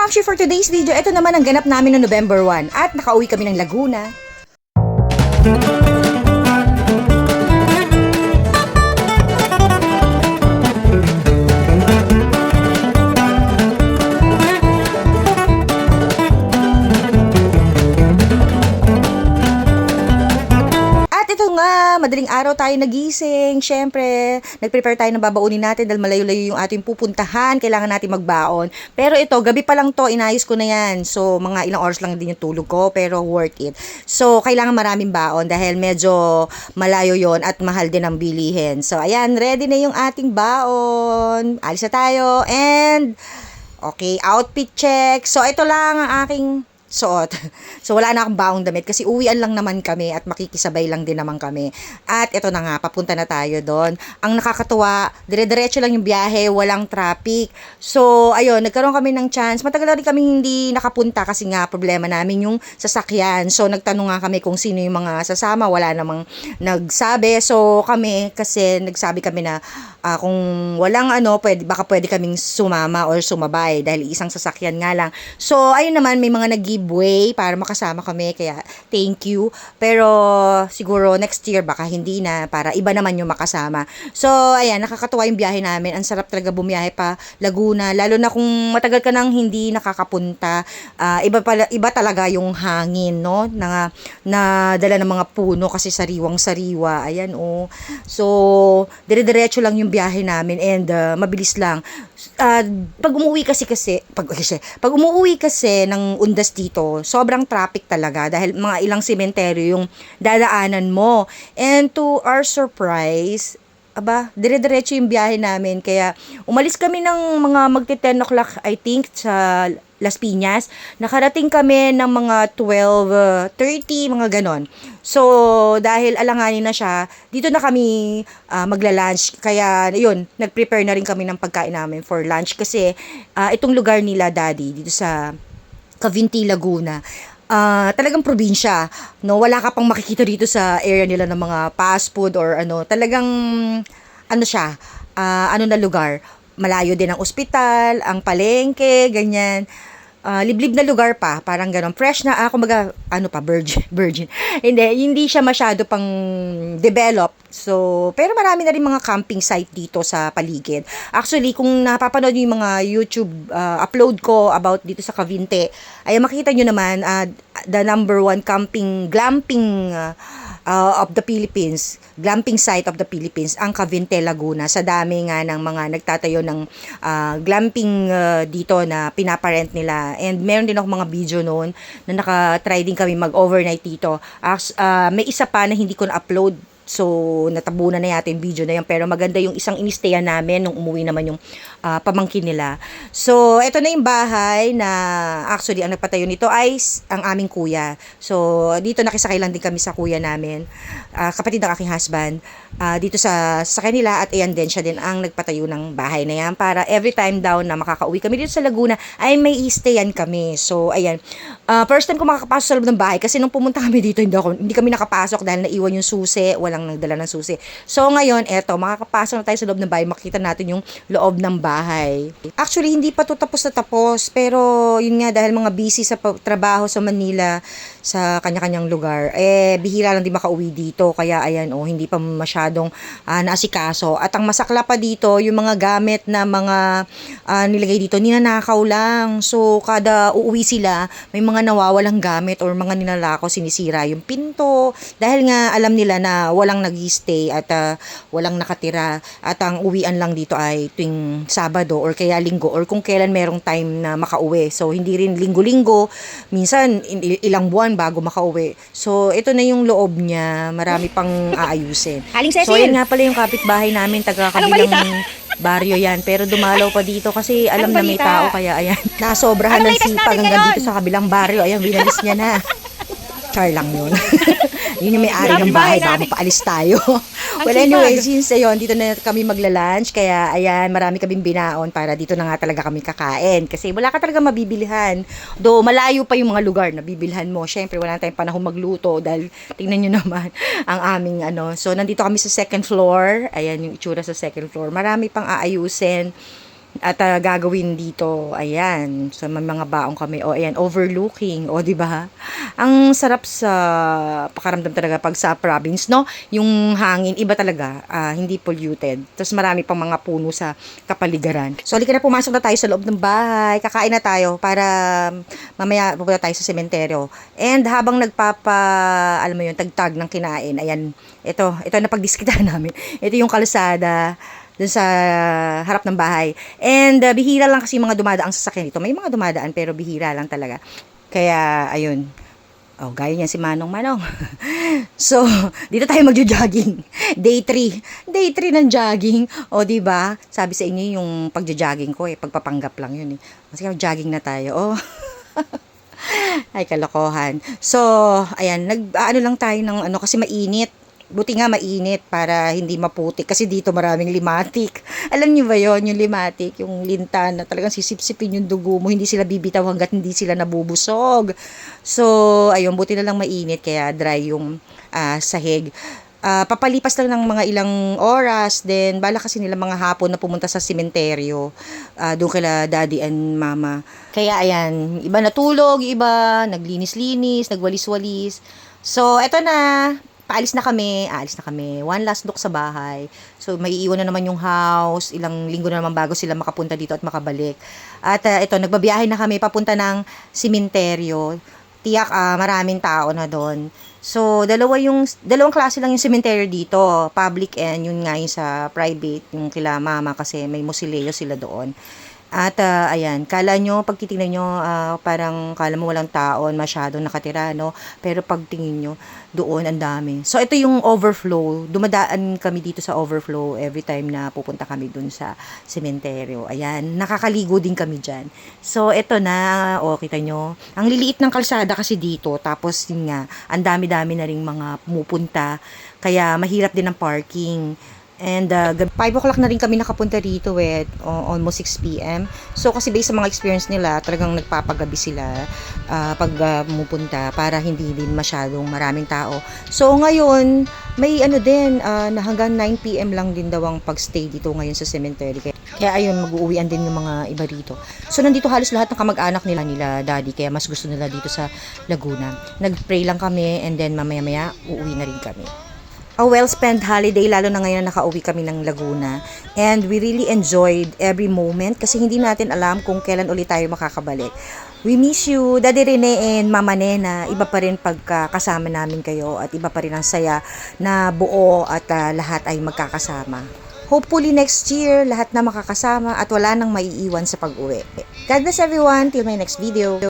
Kamshi, for today's video, ito naman ang ganap namin no November 1 at nakauwi kami ng Laguna. Madaling araw tayo nagising. Syempre, nag-prepare tayo ng babaunin natin dahil malayo-layo yung ating pupuntahan. Kailangan natin magbaon. Pero ito, gabi pa lang to, inayos ko na yan. So, mga ilang oras lang din yung tulog ko, pero worth it. So, kailangan maraming baon dahil medyo malayo yon at mahal din ang bilihin. So, ayan, ready na yung ating baon. Alis na tayo. And, okay, outfit check. So, ito lang ang aking suot. So, wala na akong baong damit kasi uwian lang naman kami at makikisabay lang din naman kami. At ito na nga, papunta na tayo doon. Ang nakakatuwa, dire-diretso lang yung biyahe, walang traffic. So, ayun, nagkaroon kami ng chance. Matagal na rin kami hindi nakapunta kasi nga problema namin yung sasakyan. So, nagtanong nga kami kung sino yung mga sasama. Wala namang nagsabi. So, kami, kasi nagsabi kami na kung walang baka pwede kaming sumama or sumabay dahil isang sasakyan nga lang. So, ayun naman, may mga nag-giveaway para makasama kami, kaya thank you. Pero, siguro next year baka hindi na, para iba naman yung makasama. So, ayan, nakakatuwa yung biyahe namin. Ang sarap talaga bumiyahe pa Laguna, lalo na kung matagal ka nang hindi nakakapunta. Iba talaga yung hangin, no? Na dala ng mga puno kasi sariwang-sariwa. Ayan, oh. So, dire-diretso lang yung biyahe namin and mabilis lang. Pag umuwi pag umuwi kasi ng Undas dito, sobrang traffic talaga dahil mga ilang sementeryo yung dadaanan mo. And to our surprise, dire-diretso yung biyahe namin. Kaya umalis kami ng mga magti-10 o'clock, I think, sa Las Piñas. Nakarating kami ng mga 12:30, mga ganon. So, dahil alanganin na siya, dito na kami magla-lunch. Kaya, yun, nag-prepare na rin kami ng pagkain namin for lunch. Kasi, itong lugar nila, Daddy, dito sa Cavinti, Laguna, talagang probinsya, no? Wala ka pang makikita dito sa area nila ng mga fast food or talagang siya, na lugar. Malayo din ang ospital, ang palengke, ganyan. Liblib na lugar pa, parang ganon. Fresh na, kumbaga, virgin. Hindi siya masyado pang develop. So, pero marami na rin mga camping site dito sa paligid. Actually, kung napapanood niyo yung mga YouTube upload ko about dito sa Cavite, ay makikita niyo naman the number 1 glamping of the Philippines, glamping site of the Philippines, ang Cavite, Laguna. Sa dami nga ng mga nagtatayo ng glamping dito na pinaparent nila. And meron din ako mga video noon na nakatry din kami mag-overnight dito. May isa pa na hindi ko na-upload. So, natabunan na yata yung video na yan. Pero maganda yung isang inistayan namin nung umuwi naman yung pamangkin nila. So, ito na yung bahay na actually ang nagpatayo nito ay ang aming kuya. So, dito nakisakay lang din kami sa kuya namin. Kapatid ng aking husband. Dito sa kanila at ayan din, siya din ang nagpatayo ng bahay na yan. Para every time daw na makakauwi kami dito sa Laguna ay may i-stayan kami. So, ayan. First time ko makakapasok sa loob ng bahay kasi nung pumunta kami dito hindi kami nakapasok dahil naiwan yung susi, walang nagdala ng susi. So ngayon, makakapasok na tayo sa loob ng bahay, makita natin yung loob ng bahay. Actually, hindi pa to tapos na tapos, pero yun nga dahil mga busy sa trabaho sa Manila, sa kanya-kanyang lugar, bihira lang din makauwi dito, kaya ayan, hindi pa masyadong naasikaso. At ang masakla pa dito, yung mga gamit na mga nilagay dito, ninanakaw lang. So, kada uuwi sila, may mga nawawalang gamit or mga ninalakaw, sinisira yung pinto, dahil nga alam nila na walang nag-stay at walang nakatira at ang uwian lang dito ay tuwing Sabado or kaya Linggo or kung kailan merong time na makauwi. So, hindi rin linggo-linggo, minsan ilang buwan bago makauwi. So, ito na yung loob niya, marami pang aayusin. So, yun nga pala yung kapitbahay namin, taga-kabilang baryo yan, pero dumalaw pa dito kasi alam na may tao, kaya ayan, nasobrahan ng sipag hanggang dito sa kabilang baryo. Ayan, binalis niya na. Char lang yun. Yun yung may-ari ng bahay, baka mapaalis tayo. Well, anyway, since ayun, dito na kami magla-lunch, kaya ayan, marami kaming binaon para dito na nga talaga kami kakain. Kasi wala ka talaga mabibilihan. Though malayo pa yung mga lugar na bibilhan mo. Syempre, wala tayong panahon magluto dahil tingnan nyo naman ang aming So, nandito kami sa second floor. Ayan yung itsura sa second floor. Marami pang aayusin At gagawin dito, ayan, so may mga baong kami, o ayan, overlooking, o di ba? Ang sarap sa pakaramdam talaga pag sa province, no? Yung hangin, iba talaga, hindi polluted. Tapos marami pang mga puno sa kapaligiran. So, halika na, pumasok na tayo sa loob ng bahay, kakain na tayo para mamaya pupunta tayo sa sementeryo. And habang alam mo yun, tagtag ng kinain, ayan, ito na pagdiskitahan namin. Ito yung kalsada, dun sa harap ng bahay. And bihira lang kasi mga dumadaang sasakyan dito. May mga dumadaan pero bihira lang talaga. Kaya, ayun. Oh, gaya niyan si Manong Manong. So, dito tayo magjo-jogging. Day 3. Day 3 ng jogging. O, di ba? Sabi sa inyo yung pagjo-jogging ko pagpapanggap lang yun Kasi jogging na tayo. Oh. Ay, kalokohan. So, ayan, ano lang tayo ng kasi mainit. Buti nga mainit para hindi maputik kasi dito maraming limatik. Alam niyo ba yon, yung limatik, yung lintan na talagang sisipsipin yung dugo mo, hindi sila bibitaw hanggat hindi sila nabubusog. So, ayun, buti na lang mainit kaya dry yung sahig. Papalipas lang ng mga ilang oras, then bala kasi nila mga hapon na pumunta sa sementeryo, doon kila daddy and mama. Kaya ayan, iba natulog, iba naglinis-linis, nagwalis-walis. So, eto na, aalis na kami, one last look sa bahay. So, maiiwan na naman yung house, ilang linggo na naman bago sila makapunta dito at makabalik. At ito, nagbabiyahe na kami papunta ng sementeryo. Tiyak, maraming tao na doon. So, dalawang klase lang yung sementeryo dito, public and yun nga yung sa private, yung kila mama kasi may mausoleo sila doon. At ayan, kala nyo, pag titingnan nyo, parang kala mo walang taon, masyadong nakatira, no? Pero pag tingin nyo, doon ang dami. So, ito yung overflow. Dumadaan kami dito sa overflow every time na pupunta kami dun sa sementeryo. Ayan, nakakaligo din kami dyan. So, ito na, kita nyo. Ang liliit ng kalsada kasi dito, tapos yun nga, ang dami-dami na rin mga pumupunta. Kaya, mahirap din ang parking. And 5 o'clock na rin kami nakapunta rito almost 6 p.m. So kasi based sa mga experience nila, talagang nagpapagabi sila pag pumupunta para hindi din masyadong maraming tao. So ngayon, may din, na hanggang 9 p.m. lang din daw ang pagstay dito ngayon sa cemetery. Kaya ayun, mag-uuwian din yung mga iba rito. So nandito halos lahat ng kamag-anak nila daddy, kaya mas gusto nila dito sa Laguna. Nag-pray lang kami and then mamaya-maya uuwi na rin kami. A well-spent holiday, lalo na ngayon nakauwi kami ng Laguna. And we really enjoyed every moment kasi hindi natin alam kung kailan ulit tayo makakabalik. We miss you, Daddy Rene and Mama Nena. Iba pa rin pagkakasama namin kayo at iba pa rin ang saya na buo at lahat ay magkakasama. Hopefully next year, lahat na makakasama at wala nang maiiwan sa pag-uwi. God bless everyone. Till my next video.